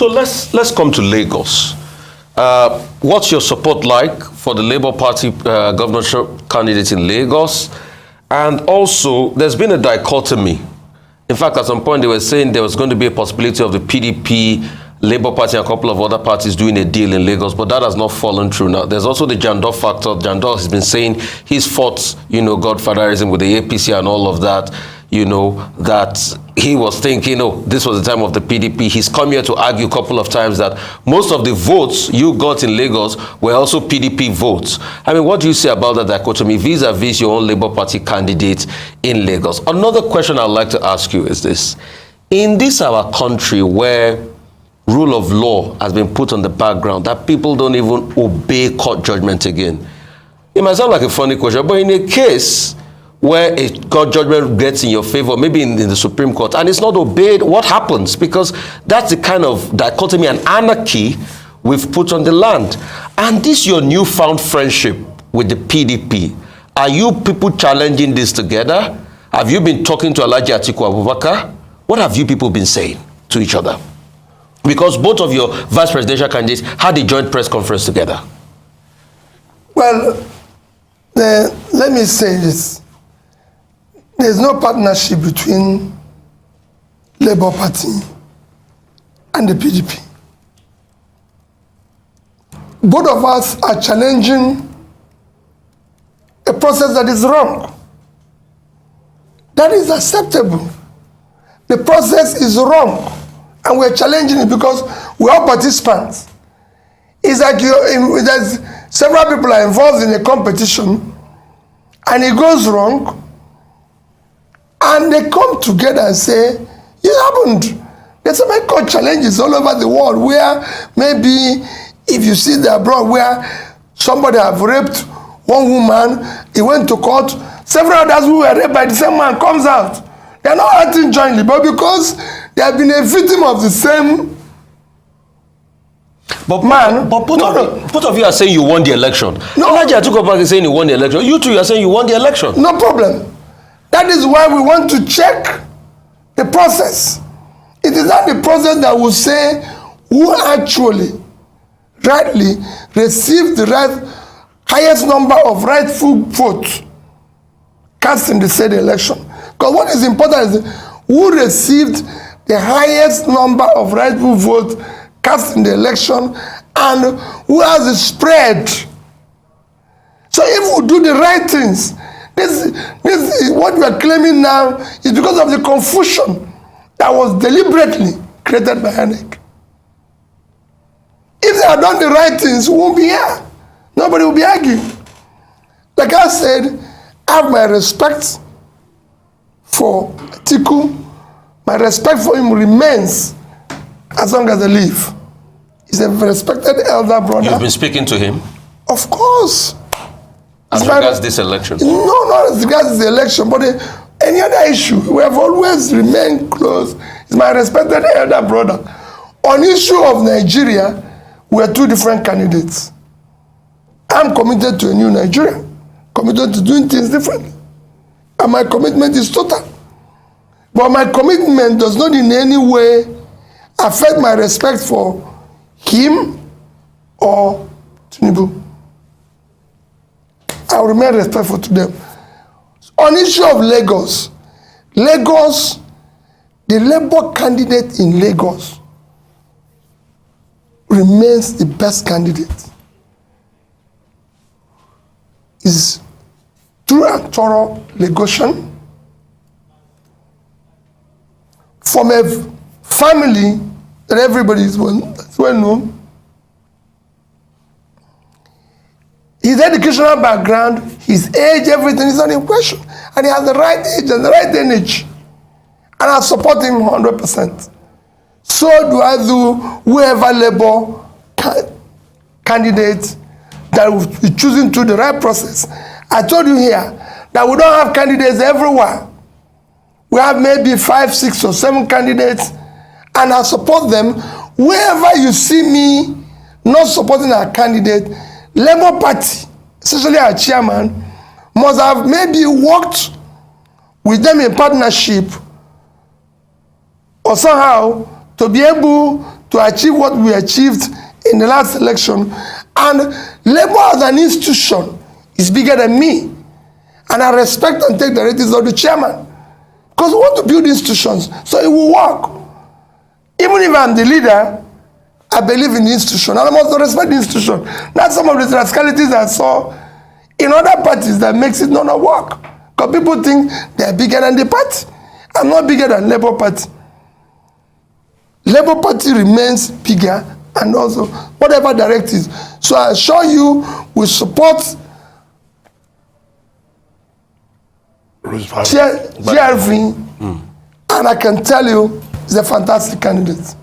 So let's come to Lagos. What's your support like for the Labour Party governorship candidate in Lagos? And also, there's been a dichotomy. In fact, at some point, they were saying there was going to be a possibility of the PDP, Labour Party, and a couple of other parties doing a deal in Lagos, but that has not fallen through now. There's also the Jandor factor. Jandor has been saying he's fought, godfatherism with the APC and all of that, that he was thinking, this was the time of the PDP. He's come here to argue a couple of times that most of the votes you got in Lagos were also PDP votes. I mean, what do you say about that dichotomy vis-a-vis your own Labour Party candidate in Lagos? Another question I'd like to ask you is this. In this our country where rule of law has been put on the background, that people don't even obey court judgment again. It might sound like a funny question, but in a case where a court judgment gets in your favor, maybe in the Supreme Court, and it's not obeyed, what happens? Because that's the kind of dichotomy and anarchy we've put on the land. And this your newfound friendship with the PDP. Are you people challenging this together? Have you been talking to Alhaji Atiku Abubakar? What have you people been saying to each other? Because both of your vice presidential candidates had a joint press conference together. Well, let me say this. There's no partnership between Labour Party and the PDP. Both of us are challenging a process that is wrong. That is acceptable. The process is wrong, and we're challenging it because we're all participants. It's like there's several people are involved in a competition, and it goes wrong, and they come together and say, it happened. There's so many court challenges all over the world where maybe if you see the abroad where somebody have raped one woman, he went to court, several others who were raped by the same man comes out. They're not acting jointly, but because they have been a victim of the same man. But both of you are saying you won the election. No. Alhaji Atiku Abubakar is saying you won the election. You two are saying you won the election. No problem. That is why we want to check the process. It is not the process that will say who actually rightly received the highest number of rightful votes cast in the said election. Because what is important is who received the highest number of rightful votes cast in the election and who has the spread. So if we do the right things, this is what we are claiming now is because of the confusion that was deliberately created by INEC. If they had done the right things, we won't be here. Nobody will be arguing. Like I said, I have my respect for Atiku. My respect for him remains as long as I live. He's a respected elder brother. You've been speaking to him? Of course. As regards this election? No, not as regards the election, but any other issue. We have always remained close. He's my respected elder brother. On issue of Nigeria, we are two different candidates. I'm committed to a new Nigeria, committed to doing things differently. And my commitment is total. But my commitment does not in any way affect my respect for him or Tinubu. I will remain respectful to them. On issue of Lagos, the Labour candidate in Lagos remains the best candidate. Is through and thorough Lagosian, from a family that everybody is well known. His educational background, his age, everything is not in question. And he has the right age and the right energy. And I support him 100%. So do I do whoever Labour candidate that will be choosing through the right process. I told you here that we don't have candidates everywhere. We have maybe 5, 6, or 7 candidates, and I support them. Wherever you see me not supporting our candidate, Labour Party, especially our chairman, must have maybe worked with them in partnership or somehow to be able to achieve what we achieved in the last election. And Labour as an institution is bigger than me. And I respect and take the ratings of the chairman. Because we want to build institutions so it will work. Even if I'm the leader, I believe in the institution. And I must respect the institution. Not some of the rascalities I saw in other parties that makes it not work. Because people think they're bigger than the party. I'm not bigger than Labour Party. Labour Party remains bigger and also whatever directives. So I assure you we support GRV, and I can tell you he's a fantastic candidate.